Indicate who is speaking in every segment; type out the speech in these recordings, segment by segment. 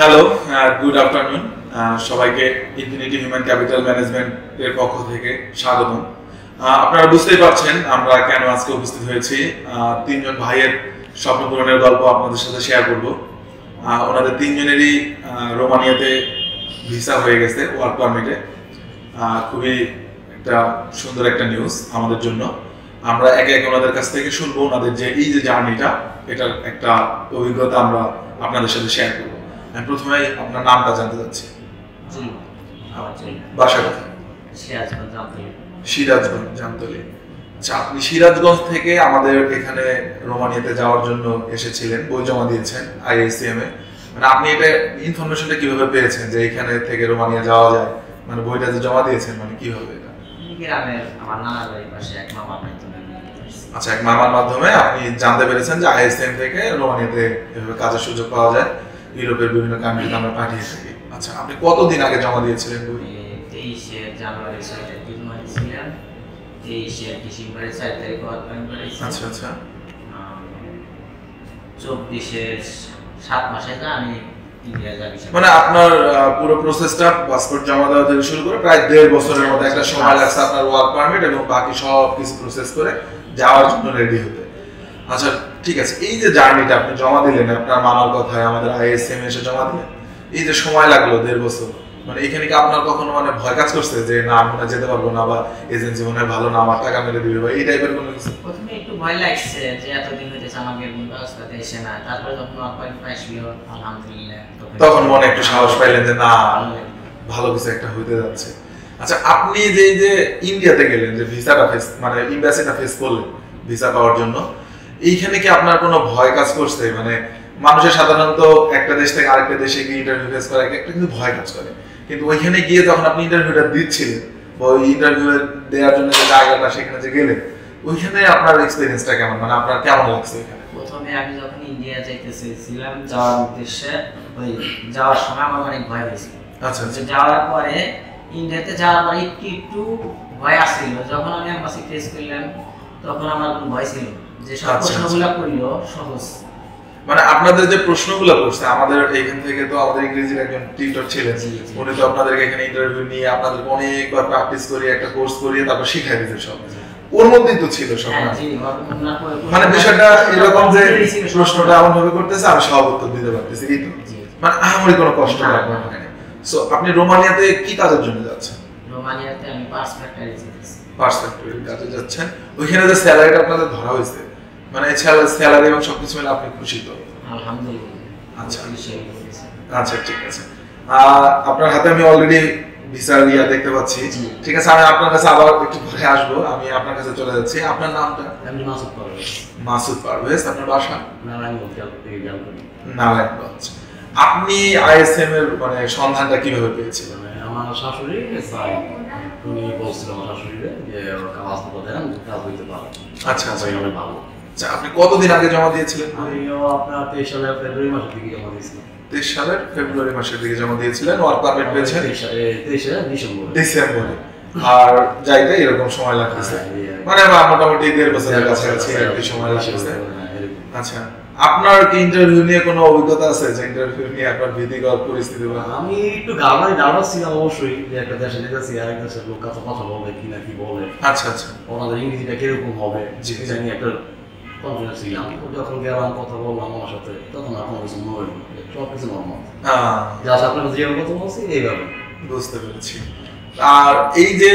Speaker 1: Hello, good afternoon. সবাইকে infinity human capital management এর পক্ষ থেকে স্বাগতম। আপনারা বুঝতেই পারছেন আমরা কেন আজকে উপস্থিত হয়েছি। তিনজন ভাইয়ের স্বপ্ন পূরণের গল্প আপনাদের সাথে শেয়ার করব। ওনাদের তিনজনেরই রোমানিয়াতে ভিসা হয়ে গেছে ওয়ার্ক পারমিটে। খুবই একটা সুন্দর একটা নিউজ আমাদের জন্য। আমরা একে একে ওনাদের কাছ থেকে শুনবো ওনাদের যে এই যে জার্নিটা, এটার একটা অভিজ্ঞতা আমরা আপনাদের সাথে শেয়ার করবো। আমি প্রথমে আপনার নামটা জানতে চাচ্ছি। বাসা কোথায়? সিরাজগঞ্জ, জামতলী। আচ্ছা, আপনি সিরাজগঞ্জ থেকে আমাদের এখানে রোমানিয়াতে যাওয়ার জন্য এসেছিলেন, বই জমা দিয়েছেন আইএসসিএম এ। মানে আপনি এটা ইনফরমেশনটা কিভাবে পেয়েছেন যে এখানে থেকে রোমানিয়া যাওয়া যায়? মানে বইটা যে জমা দিয়েছেন মানে কিভাবে এটা?
Speaker 2: আমার নানার বাড়ির পাশে এক মামার মাধ্যমে।
Speaker 1: আচ্ছা, এক মামার মাধ্যমে আপনি জানতে পেরেছেন যে আইএসএম থেকে রোমানিয়াতে এভাবে কাজের সুযোগ পাওয়া যায়। ইউরোপের বিভিন্ন কান্ট্রিতে আমরা পাঠিয়ে থাকি। আচ্ছা, আপনি কতদিন আগে জমা দিয়েছিলেন বই?
Speaker 2: 23 জানুয়ারি 6 তারিখ জমা দিয়েছিলাম। 23 ডিসেম্বর 4 তারিখ ওয়ার্ক করেছি।
Speaker 1: আচ্ছা আচ্ছা।
Speaker 2: 24 7 মাসে আমি ইন্ডিয়া যাবি।
Speaker 1: মানে আপনার পুরো প্রসেসটা পাসপোর্ট জমা দেওয়া থেকে শুরু করে প্রায় 1.5 বছরের মতো একটা সময় লাগছে আপনার ওয়ার্ক পারমিট এবং বাকি সব কিছু প্রসেস করে যাওয়ার জন্য রেডি হতে। আচ্ছা ঠিক আছে, এই যে জার্নিটা আপনি জমা দিলেন আপনার মামার কথায় আমাদের আইএসএম এসে জমা দিলেন, এই যে সময় লাগলো 1.5 বছর, মানে এখানে কি আপনার কখনো মানে ভয় কাজ করছে যে না আমি যেতে পারবো না, বা এজেন্সি মনে হয় ভালো না, আমার টাকা মেরে দিবে, বা এই টাইপের কোনো কিছু?
Speaker 2: প্রথমে একটু ভয় লাগছে যে এতদিন হইতেছে আমাকে কোন ব্যবস্থাতে এসে না, তারপরে যখন ওয়ার্ক পাইছিল আলহামদুলিল্লাহ
Speaker 1: তখন মনে একটু সাহস পাইলেন যে না ভালো কিছু একটা হইতে যাচ্ছে। আচ্ছা, আপনি যে ইন্ডিয়াতে গেলেন, যে ভিসাটা ফেস মানে এমবাসিটা ফেস করলেন ভিসা পাওয়ার জন্য, এইখানে কি আপনার কোনো ভয় কাজ করছে? মানে মানুষের সাধারণত একটা দেশ থেকে আরেকটা দেশে গিয়ে ইন্টারভিউ ফেস করে একটা কিন্তু ভয় কাজ করে, কিন্তু ওইখানে গিয়ে যখন আপনি ইন্টারভিউটা দিচ্ছিলেন বা ওই ইন্টারভিউ দেওয়ার জন্য যে জায়গাটা সেখানে যে গেলেন, ওইখানে আপনার এক্সপেরিয়েন্সটা কেমন? মানে আপনার কেমন লাগছে ওইখানে?
Speaker 2: প্রথমে আমি যখন ইন্ডিয়া যাইতেছিলাম যাওয়ার উদ্দেশ্যে, ওই যাওয়ার সময় আমার অনেক ভয় হয়েছিল।
Speaker 1: আচ্ছা আচ্ছা।
Speaker 2: যাওয়ার পরে ইন্ডিয়াতে যাওয়ার পরে একটু ভয় আসছিল। যখন আমি এম্বাসি ফেস করলাম তখন আমার কোনো ভয় ছিল যে সব প্রশ্নগুলো করলো সহজ।
Speaker 1: মানে আপনাদের যে প্রশ্নগুলো করছে, আমাদের এখান থেকে তো আমাদের ইংরেজির একজন টিউটর ছিলেন, উনি তো আপনাদেরকে এখানে ইন্টারভিউ নিয়ে আপনাদেরকে অনেকবার প্র্যাকটিস করিয়ে একটা কোর্স করিয়ে তারপর শিখাই দিতেন সব। ওর মধ্যেই তো ছিল সব। মানে বিষয়টা এরকম যে প্রশ্নটা এমন ভাবে করতেছে আমি সব উত্তর দিতে পারতেছি, এই তো। মানে আমার কোনো কষ্ট হয় না। সো আপনি রোমানিয়াতে কি কাজের জন্য যাচ্ছেন?
Speaker 2: রোমানিয়াতে আমি পার্টস ফ্যাক্টরি যাচ্ছি।
Speaker 1: পার্টস ফ্যাক্টরি কাজে যাচ্ছেন। ওইখানে যে স্যালারিটা আপনাদের ধরা হয়েছে, মানে স্যালারি এবং সবকিছু মিলে আপনি খুশি তো?
Speaker 2: আলহামদুলিল্লাহ।
Speaker 1: আচ্ছা আচ্ছা, ঠিক আছে। আপনার হাতে আমি অলরেডি ভিসা ইয়া দেখতে পাচ্ছি। ঠিক আছে, আমি আপনার কাছে আবার একটু পরে আসবো। আমি আপনার কাছে চলে যাচ্ছি। আপনার নামটা?
Speaker 2: আমি মাসুদ পারভেজ।
Speaker 1: মাসুদ পারভেজ। আপনার বাসা? নারায়ণগঞ্জ। আপনি আইএসএম এর মানে সন্ধানটা কিভাবে পেয়েছিলেন?
Speaker 3: আমার শাশুড়ি ভাই উনি বলছিল আমার শাশুড়িকে যে কাজ দেন, কাজ হইতে পারে।
Speaker 1: আচ্ছা আচ্ছা,
Speaker 3: অনেক ভালো।
Speaker 1: আচ্ছা, আপনি কতদিন আগে জমা দিয়েছিলেন?
Speaker 3: আমিও আপনার 23 সালের ফেব্রুয়ারি মাসের দিকে জমা দিয়েছিলাম।
Speaker 1: 23 সালের ফেব্রুয়ারি মাসের দিকে জমা দিয়েছিলেন। ওয়ার্ক পারমিট পেয়েছেন
Speaker 3: 23
Speaker 1: ডিসেম্বরে। আর যাইতে এরকম সময় লাগতেছে, মানে মোটামুটি 1.5 বছরের কাছাকাছি একটু সময় লাগতেছে। আচ্ছা, আপনার কি ইন্টারভিউ নিয়ে কোনো অভিজ্ঞতা আছে? যে ইন্টারভিউ নিয়ে আপনার ভীতিকর পরিস্থিতি?
Speaker 3: আমি একটু নার্ভাস ছিলাম অবশ্যই, যে একটা দেশে যেতেছি আরেক দেশের লোক কাছে কথা বলবে কি না কি বলে।
Speaker 1: আচ্ছা আচ্ছা।
Speaker 3: ওনাদের ইংরেজিটা কিরকম হবে জানি একটা কনফিডেন্স ছিলাম। যখন গেলাম কথা বললাম আমার সাথে, তখন আর কোনো কিছু মনে হইল, সব কিছু নর্মাল। যা আপনার যেভাবে কথা বলছি এইভাবে।
Speaker 1: বুঝতে পেরেছি। আর এই যে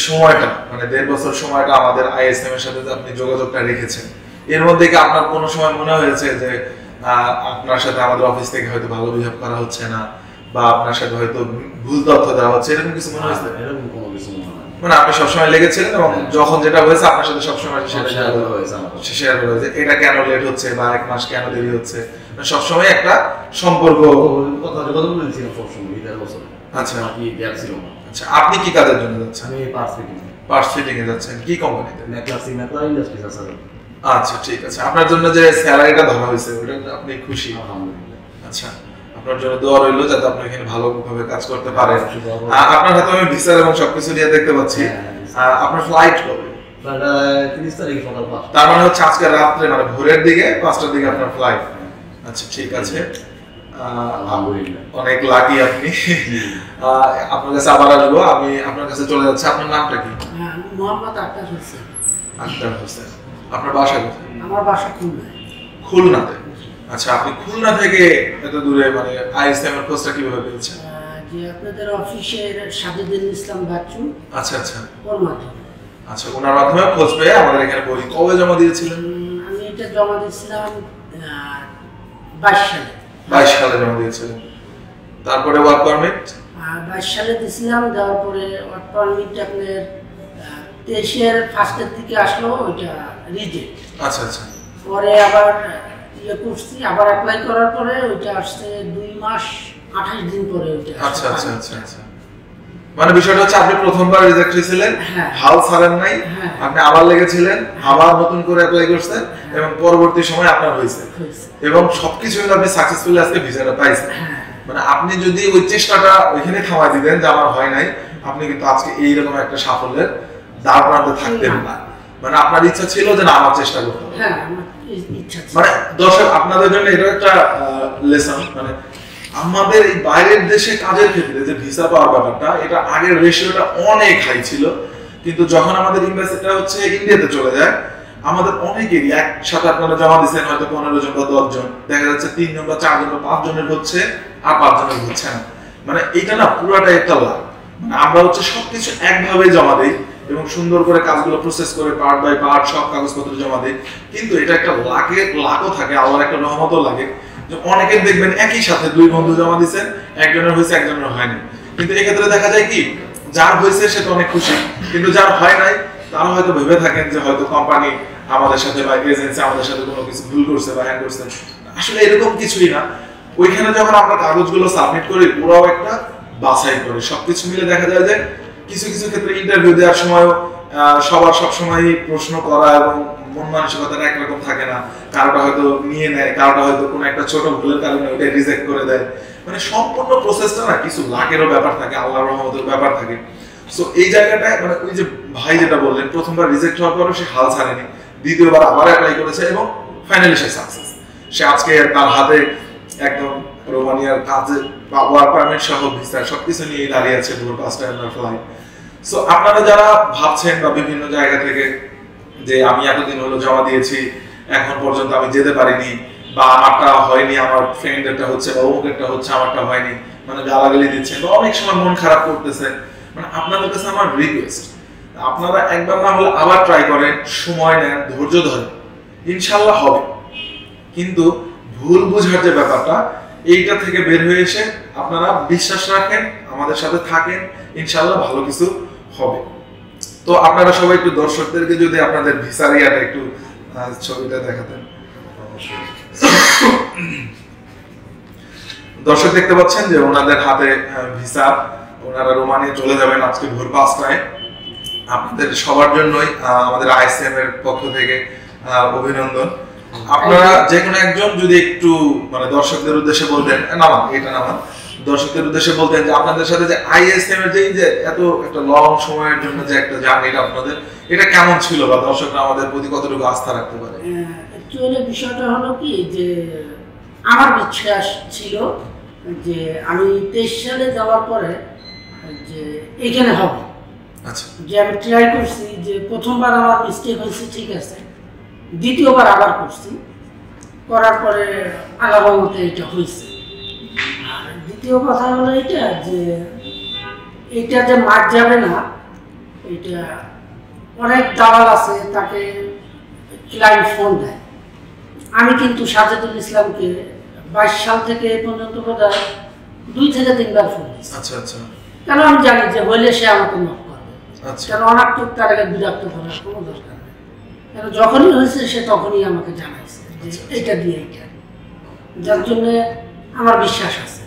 Speaker 1: সময়টা মানে 1.5 বছর সময়টা আমাদের আইএসএম এর সাথে যে আপনি যোগাযোগটা রেখেছেন, এর মধ্যে কি আপনার কোনো সময় মনে হয়েছে যে আপনার সাথে আমাদের অফিস থেকে হয়তো ভালো বিহেভ করা হচ্ছে না, বা আপনার সাথে হয়তো ভুল তথ্য দেওয়া হচ্ছে, এরকম কিছু মনে হয়েছে?
Speaker 3: এরকম কোনো কিছু মনে হয়।
Speaker 1: মানে আপনি সবসময় লেগেছিলেন এবং যখন যেটা হয়েছে আপনার সাথে সবসময় শেয়ার করা হয়েছে, এটা কেন লেট হচ্ছে বা 1 মাস কেন দেরি হচ্ছে, মানে সবসময় একটা সম্পর্ক
Speaker 3: কথা বলছিলাম সবসময় 1.5 বছর।
Speaker 1: আচ্ছা,
Speaker 3: কি গ্যাপ ছিল না।
Speaker 1: আচ্ছা, আপনি কি কাজের জন্য যাচ্ছেন?
Speaker 3: আমি
Speaker 1: পার্টস ফিটিং এ যাচ্ছেন। কি কোম্পানিতে?
Speaker 3: মেকলা ইন্ডাস্ট্রিজ আছে।
Speaker 1: আচ্ছা ঠিক আছে। আপনার জন্য যে স্যালারিটা ধরা হয়েছে ওটা আপনি খুশি?
Speaker 3: আলহামদুলিল্লাহ।
Speaker 1: আচ্ছা, আপনার জন্য দোয়া রইল যাতে আপনি এখানে ভালোভাবে কাজ করতে পারেন। আপনার হাতে আমি ভিসা এবং সবকিছু নিয়ে দেখতে পাচ্ছি। আপনার ফ্লাইট কবে?
Speaker 3: 30 তারিখ সকাল 5টা।
Speaker 1: তার মানে হচ্ছে আজকে রাত্রে মানে ভোরের দিকে 5টার দিকে আপনার ফ্লাইট। আচ্ছা ঠিক আছে। অনেক লাকি আপনি। আপনার কাছে আবার আসবো, আমি আপনার কাছে চলে যাচ্ছি। আপনার নামটা কি?
Speaker 4: মোহাম্মদ আক্তার হোসেন।
Speaker 1: আক্তার হোসেন। আপনার বাসা কোথায়?
Speaker 4: আমার বাসা খুলনা।
Speaker 1: খুলনাতে? আচ্ছা, আপনি খুলনা থেকে এত দূরে মানে আইএসএম এর খোঁজটা কিভাবে পেয়েছেন?
Speaker 4: যে আপনাদের অফিসের সাজিদুল ইসলাম বাচ্চু।
Speaker 1: আচ্ছা আচ্ছা,
Speaker 4: ওর মাধ্যমে।
Speaker 1: আচ্ছা, ওনার মাধ্যমে খোঁজ পেয়ে আমাদের এখানে বই কবে জমা দিয়েছিলেন?
Speaker 4: আমি এটা জমা দিয়েছিলাম 22 সালে।
Speaker 1: 22 সালে জমা দিয়েছিলেন। তারপরে ওয়ার্ক পারমিট
Speaker 4: 22 সালে দিয়েছিলাম, দেওয়ার পরে ওয়ার্ক পারমিট আপনার 23-এর ফার্স্টের দিকে আসলো, ওইটা রিজেক্ট।
Speaker 1: আচ্ছা আচ্ছা,
Speaker 4: পরে আবার ইয়ে করছি, আবার অ্যাপ্লাই করার পরে ওইটা আসছে 2 মাস 28 দিন পরে ওইটা।
Speaker 1: আচ্ছা আচ্ছা আচ্ছা আচ্ছা, মানে বিষয়টা হচ্ছে আপনি প্রথমবার রিজেক্ট হয়েছিলেন,
Speaker 4: হ্যাঁ,
Speaker 1: হাল ছাড়েন নাই,
Speaker 4: হ্যাঁ,
Speaker 1: আপনি আবার লেগেছিলেন, আবার নতুন করে অ্যাপ্লাই করছেন, এবং পরবর্তী সময় আপনার হয়েছে, এবং সবকিছু মিলে আপনি সাকসেসফুলি আজকে ভিসাটা পাইছেন। মানে আপনি যদি ওই চেষ্টাটা ওইখানে থামাই দিতেন যে আমার হয় নাই, আপনি কিন্তু আজকে এইরকম একটা সাফল্যের দ্বার প্রান্তে থাকতেন না। মানে আপনার ইচ্ছা ছিল যে না, আমার চেষ্টা করতে হবে।
Speaker 4: হ্যাঁ, আমার ইচ্ছা ছিল।
Speaker 1: মানে দর্শক, আপনাদের জন্য এটা একটা লেসন, মানে আমাদের এই বাইরের দেশে কাজের ক্ষেত্রে যে ভিসা পাওয়ার ব্যাপারটা, এটা আগের রেশিওটা অনেক হাই ছিল, কিন্তু যখন আমাদের এমবাসিটা হচ্ছে ইন্ডিয়াতে চলে যায়, আমাদের অনেকেরই একসাথে আপনারা জমা দিচ্ছেন হয়তো 15 জন বা 10 জন, দেখা যাচ্ছে 3 জন বা 4 জন বা 5 জনের হচ্ছে, আর 5 জনের হচ্ছে না। মানে এটা না পুরাটাই একটা লাভ। মানে আমরা হচ্ছে সবকিছু একভাবে জমা দেই এবং সুন্দর করে কাজগুলো প্রসেস করে পার্ট বাই পার্ট সব কাগজপত্র জমা দেই, কিন্তু এটা একটা লাখও থাকে, আল্লাহর একটা রহমতও লাগে যে অনেকের দেখবেন একই সাথে 2 বন্ধু জমা দিচ্ছেন, একজনের হয়েছে একজনের হয়নি। কিন্তু এক্ষেত্রে দেখা যায় কি, যার হয়েছে সে তো অনেক খুশি, কিন্তু যার হয় নাই তারা হয়তো ভেবে থাকেন যে হয়তো কোম্পানি আমাদের সাথে বা এজেন্সি আমাদের সাথে কোনো কিছু ভুল করছে বা হ্যান্ড করছে। আসলে এরকম কিছুই না। ওইখানে যখন আমরা কাগজগুলো সাবমিট করি, ওরাও একটা বাছাই করে, সবকিছু মিলে দেখা যায় যে কিছু কিছু ক্ষেত্রে ইন্টারভিউ দেওয়ার সময় সবার সবসময় প্রশ্ন করা এবং মন মানসিকতাটা একরকম থাকে না, কারোটা হয়তো নিয়ে নেয়, কারোটা হয়তো কোনো একটা ছোট ভুলের কারণে ওটা রিজেক্ট করে দেয়। মানে সম্পূর্ণ প্রসেসটা না কিছু লাখেরও ব্যাপার থাকে, আল্লাহর রহমতের ব্যাপার থাকে। সো এই জায়গাটায় মানে ওই যে ভাই যেটা বললেন, প্রথমবার রিজেক্ট হওয়ার পরও সে হাল ছাড়েনি, দ্বিতীয়বার আবার অ্যাপ্লাই করেছে এবং ফাইনালি সে সাকসেস। সে আজকে তার হাতে একদম রোমানিয়ার কাজে ওয়ার্ক পারমিট সহ ভিসা সবকিছু নিয়ে দাঁড়িয়ে আছে, ভোর 5টায় আপনার ফ্লাইট। সো আপনারা যারা ভাবছেন বা বিভিন্ন জায়গা থেকে যে আমি এতদিন হলো জমা দিয়েছি, এখন পর্যন্ত আমি যেতে পারিনি, বা আমারটা হয়নি, আমার ফ্রেন্ডেরটা হচ্ছে বা অমুকেরটা হচ্ছে, আমারটা হয়নি, মানে গালাগালি দিচ্ছেন বা অনেক সময় মন খারাপ করতেছে, মানে আপনাদের কাছে আমার রিকোয়েস্ট, আপনারা একবার না হলে আবার ট্রাই করেন, সময় নেন, ধৈর্য ধরেন, ইনশাল্লাহ হবে। কিন্তু ভুল বোঝার যে ব্যাপারটা, এইটা থেকে বের হয়ে এসে আপনারা বিশ্বাস রাখেন, আমাদের সাথে থাকেন, ইনশাল্লাহ ভালো কিছু হবে। তো আপনারা সবাই একটু দর্শকদেরকে যদি আপনাদের ভিসার ইয়াটা একটু ছবিটা দেখাতেন। দর্শক দেখতে পাচ্ছেন যে ওনাদের হাতে ভিসা, ওনারা রোমানিয়া চলে যাবেন আজকে ভোর 5টায়। আপনাদের সবার জন্যই আমাদের আইএসএম এর পক্ষ থেকে অভিনন্দন। আপনারা যে কোনো একজন যদি একটু মানে দর্শকদের উদ্দেশ্যে বলতেন, দর্শকদের উদ্দেশ্যে বলতেন যে আপনাদের সাথে যে আইএসএম এর যে এত একটা লং সময়ের জন্য যে একটা জার্নিটা আপনাদের, এটা কেমন ছিল বা দর্শকরা আমাদের প্রতি কতটুকু আস্থা রাখতে পারে?
Speaker 4: অ্যাকচুয়ালি বিষয়টা হলো কি, যে আমার বিশ্বাস ছিল যে আমি 23 সালে যাওয়ার পরে যে এখানে হবে।
Speaker 1: আচ্ছা, যে
Speaker 4: আমি ট্রাই করছি, যে প্রথমবার আমার মিস্টেক হয়েছে, ঠিক আছে, দ্বিতীয়বার আবার করছি, করার পরে আলাদা মতো এটা হয়েছে। আর দ্বিতীয় কথা হলো এটা যে এটা যে মার যাবে না, এটা অনেক দালাল আছে, তাকে ক্লায়েন্ট ফোন দেয়। আমি কিন্তু সাজিদুল ইসলামকে 22 সাল থেকে এ পর্যন্ত বোধহয় 2 থেকে 3 বার ফোন দিয়েছি।
Speaker 1: আচ্ছা আচ্ছা,
Speaker 4: কেন আমি জানি যে হইলে সে আমাকে নক করবে।
Speaker 1: আচ্ছা,
Speaker 4: কেন অনাত্মক তার আগে বিরক্ত করার কোনো দরকার নেই, কেন যখনই হয়েছে সে তখনই আমাকে জানাইছে যে এটা দিয়ে এটা, যার জন্য আমার বিশ্বাস আছে।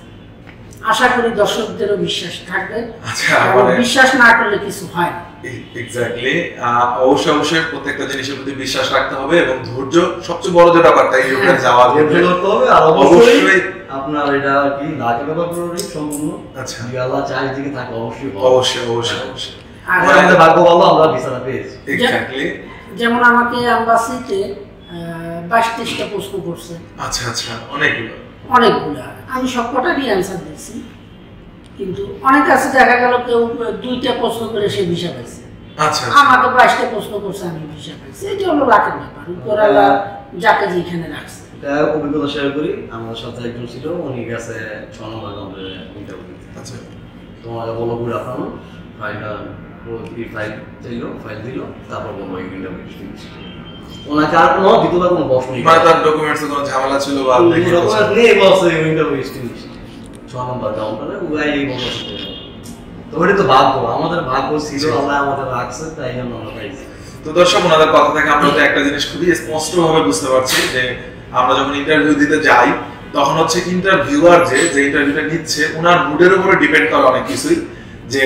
Speaker 4: আশা করি দর্শকদেরও বিশ্বাস থাকবে।
Speaker 1: আচ্ছা,
Speaker 4: বিশ্বাস না করলে কিছু হয় না।
Speaker 1: এক্স্যাক্টলি, অবশ্যই প্রত্যেকটা জিনিসের প্রতি বিশ্বাস রাখতে হবে এবং ধৈর্য সবচেয়ে বড় যে ব্যাপারটা, এই উপরে যাওয়া করতে হবে। আর অবশ্যই
Speaker 3: আপনার এটা কি লাখের ব্যাপার পুরোটাই সম্পূর্ণ।
Speaker 1: আচ্ছা,
Speaker 3: আল্লাহ চারিদিকে থাকে,
Speaker 1: অবশ্যই।
Speaker 3: আমাদের ভাগ্য ভালো, আমরা ভিসাটা পেয়েছি।
Speaker 1: এক্স্যাক্টলি,
Speaker 4: যেমন আমাকে এমবাসিতে 22-23টা প্রশ্ন করছে।
Speaker 1: আচ্ছা, অনেকগুলো।
Speaker 4: অনেকগুলা, আমি সব কটারই অ্যান্সার দিয়েছি, কিন্তু অনেক কাছে দেখা গেল কেউ 2টা প্রশ্ন করে সে ভিসা পাইছে, আমাকে 22টা প্রশ্ন করছে আমি ভিসা পাইছি। এটা হলো লাখের ব্যাপার, উপরওয়ালা যাকে যেখানে রাখছে।
Speaker 3: এটা অভিজ্ঞতা শেয়ার করি, আমার সাথে একজন ছিল, উনি গেছে 6 নম্বর রাউন্ডে ইন্টারভিউ দিতে। আচ্ছা, তোমাকে বলো ঘুরে আপনার ফাইলটা ফাইল দিল, তারপর বলবো ইন্টারভিউ ওনাকে আর কোনো দ্বিতীয়বার কোনো প্রশ্ন নেই,
Speaker 1: মানে তার ডকুমেন্টসে কোনো ঝামেলা ছিল বা
Speaker 3: ডকুমেন্ট নেই, বলছে ইন্টারভিউ ফিনিশ 6 নম্বর রাউন্ডে ওই এই বলছে। তো ওটা তো ভাগ্য, আমাদের ভাগ্য ছিল, আল্লাহ আমাদের রাখছে, তাই জন্য আমরা পাইছি।
Speaker 1: তো দর্শক, ওনাদের কথা থেকে আমরা তো একটা জিনিস খুবই স্পষ্টভাবে বুঝতে পারছি যে আমরা যখন ইন্টারভিউ দিতে যাই তখন হচ্ছে ইন্টারভিউয়ার যে ইন্টারভিউটা নিচ্ছে ওনার মুডের উপরে ডিপেন্ড করে অনেক কিছুই। যে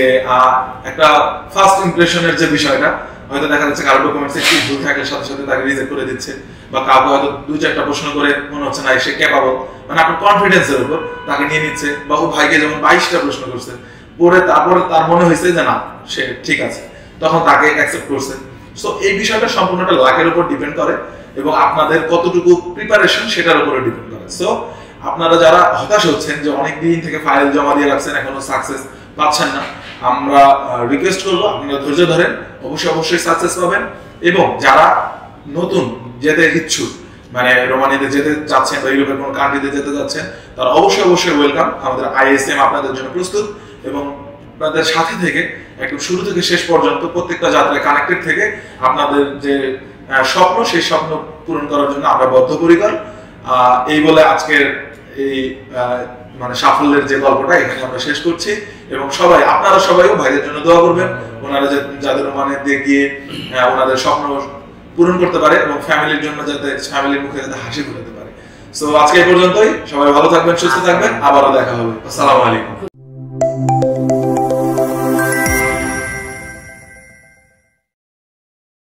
Speaker 1: একটা ফার্স্ট ইমপ্রেশনের যে বিষয়টা, হয়তো দেখা যাচ্ছে কারো ডকুমেন্টসে একটু ভুল থাকলে সাথে সাথে তাকে রিজেক্ট করে দিচ্ছে, বা কাউকে হয়তো 2-4টা প্রশ্ন করে মনে হচ্ছে না সে ক্যাপাবল, মানে আপনার কনফিডেন্সের উপর তাকে নিয়ে নিচ্ছে। বা ও ভাইকে যেমন 22টা প্রশ্ন করছে, পরে তারপরে তার মনে হয়েছে যে না সে ঠিক আছে, তখন তাকে অ্যাকসেপ্ট করছে। সো এই বিষয়টা সম্পূর্ণটা লাকের উপর ডিপেন্ড করে এবং আপনাদের কতটুকু প্রিপারেশন সেটার উপরে ডিপেন্ড করে। সো আপনারা যারা হতাশ হচ্ছেন যে অনেক দিন থেকে ফাইল জমা দিয়ে রাখছেন এখনো সাকসেস পাচ্ছেন না, আমরা রিকোয়েস্ট করবো আপনারা ধৈর্য ধরেন, অবশ্যই সাকসেস পাবেন। এবং যারা নতুন যেতে ইচ্ছুক, মানে রোমানিয়াতে যেতে যাচ্ছেন বা ইউরোপের কোনো কান্ট্রিতে যেতে যাচ্ছেন, তারা অবশ্যই ওয়েলকাম। আমাদের ISM আপনাদের জন্য প্রস্তুত এবং আপনাদের সাথে থেকে একদম শুরু থেকে শেষ পর্যন্ত প্রত্যেকটা যাত্রায় কানেক্টেড থেকে আপনাদের যে স্বপ্ন, সেই স্বপ্ন পূরণ করার জন্য আমরা বদ্ধপরিকর। এই বলে আজকের এই মানে সাফল্যের যে গল্পটা এখানে আমরা শেষ করছি। এবং আপনারা সবাইও ভাইদের জন্য দোয়া করবেন, ওনারা যাদের মানে গিয়ে ওনাদের স্বপ্ন পূরণ করতে পারে এবং ফ্যামিলির জন্য যাতে ফ্যামিলির মুখে যাতে হাসি ফুটাতে পারে। সো আজকে এই পর্যন্তই, সবাই ভালো থাকবেন, সুস্থ থাকবেন, আবারও দেখা হবে। আসসালামু আলাইকুম।